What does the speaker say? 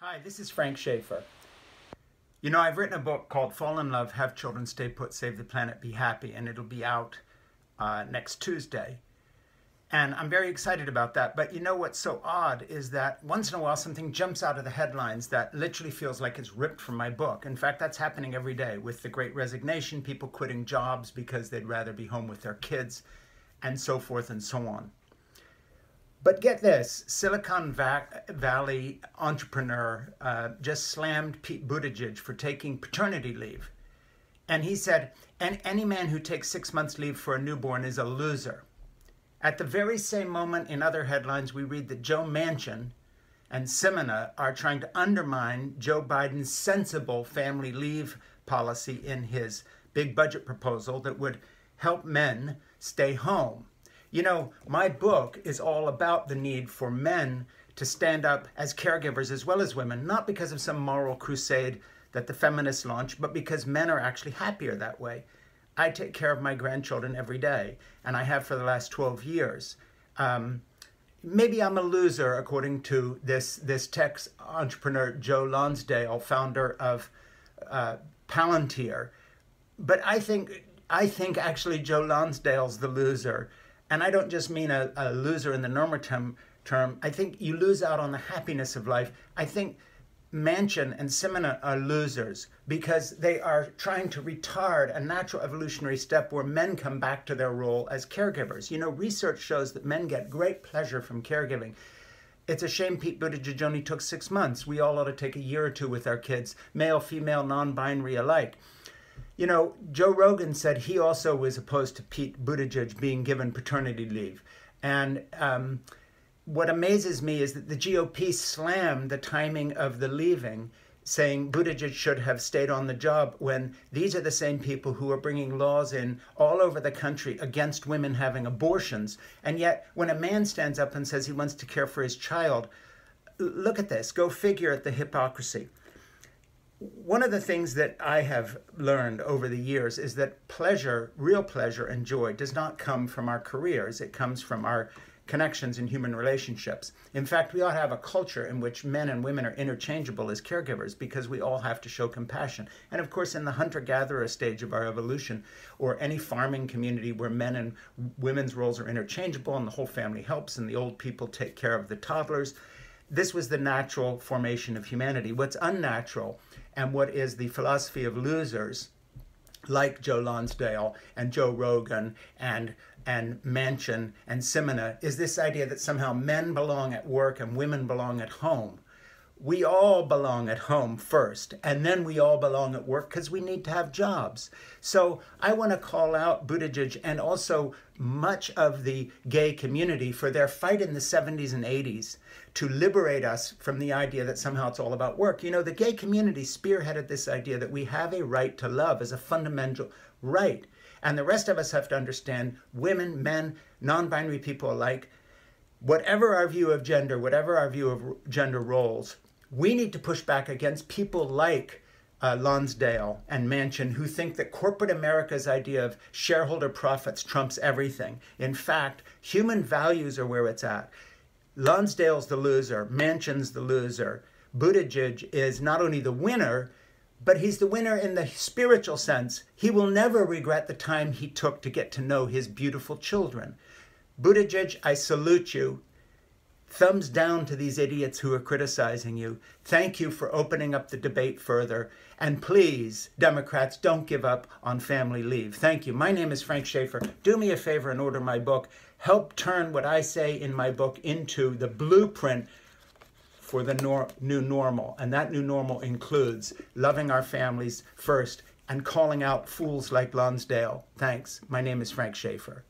Hi, this is Frank Schaefer. You know, I've written a book called Fall in Love, Have Children, Stay Put, Save the Planet, Be Happy, and it'll be out next Tuesday. And I'm very excited about that. But you know what's so odd is that once in a while something jumps out of the headlines that literally feels like it's ripped from my book. In fact, that's happening every day with the Great Resignation, people quitting jobs because they'd rather be home with their kids, and so forth and so on. But get this, Silicon Valley entrepreneur just slammed Pete Buttigieg for taking paternity leave. And he said, and any man who takes 6 months leave for a newborn is a loser. At the very same moment, in other headlines, we read that Joe Manchin and Simona are trying to undermine Joe Biden's sensible family leave policy in his big budget proposal that would help men stay home. You know, my book is all about the need for men to stand up as caregivers as well as women, not because of some moral crusade that the feminists launched, but because men are actually happier that way. I take care of my grandchildren every day, and I have for the last 12 years. Maybe I'm a loser, according to this tech entrepreneur, Joe Lonsdale, founder of Palantir. But I think actually Joe Lonsdale's the loser. And I don't just mean a loser in the normal term. I think you lose out on the happiness of life. I think Manchin and Simona are losers because they are trying to retard a natural evolutionary step where men come back to their role as caregivers. You know, research shows that men get great pleasure from caregiving. It's a shame Pete Buttigieg only took 6 months. We all ought to take a year or two with our kids, male, female, non-binary alike. You know, Joe Rogan said he also was opposed to Pete Buttigieg being given paternity leave. And what amazes me is that the GOP slammed the timing of the leaving, saying Buttigieg should have stayed on the job, when these are the same people who are bringing laws in all over the country against women having abortions. And yet, when a man stands up and says he wants to care for his child, look at this, go figure at the hypocrisy. One of the things that I have learned over the years is that pleasure, real pleasure and joy, does not come from our careers. It comes from our connections in human relationships. In fact, we ought to have a culture in which men and women are interchangeable as caregivers because we all have to show compassion. And of course, in the hunter-gatherer stage of our evolution, or any farming community where men and women's roles are interchangeable and the whole family helps and the old people take care of the toddlers, this was the natural formation of humanity. What's unnatural and what is the philosophy of losers like Joe Lonsdale and Joe Rogan and Manchin and Simona is this idea that somehow men belong at work and women belong at home. We all belong at home first, and then we all belong at work because we need to have jobs. So I want to call out Buttigieg and also much of the gay community for their fight in the 70s and 80s to liberate us from the idea that somehow it's all about work. You know, the gay community spearheaded this idea that we have a right to love as a fundamental right. And the rest of us have to understand, women, men, non-binary people alike, whatever our view of gender, whatever our view of gender roles, we need to push back against people like Lonsdale and Manchin who think that corporate America's idea of shareholder profits trumps everything. In fact, human values are where it's at. Lonsdale's the loser, Manchin's the loser. Buttigieg is not only the winner, but he's the winner in the spiritual sense. He will never regret the time he took to get to know his beautiful children. Buttigieg, I salute you. Thumbs down to these idiots who are criticizing you. Thank you for opening up the debate further. And please, Democrats, don't give up on family leave. Thank you. My name is Frank Schaefer. Do me a favor and order my book. Help turn what I say in my book into the blueprint for the new normal. And that new normal includes loving our families first and calling out fools like Lonsdale. Thanks. My name is Frank Schaefer.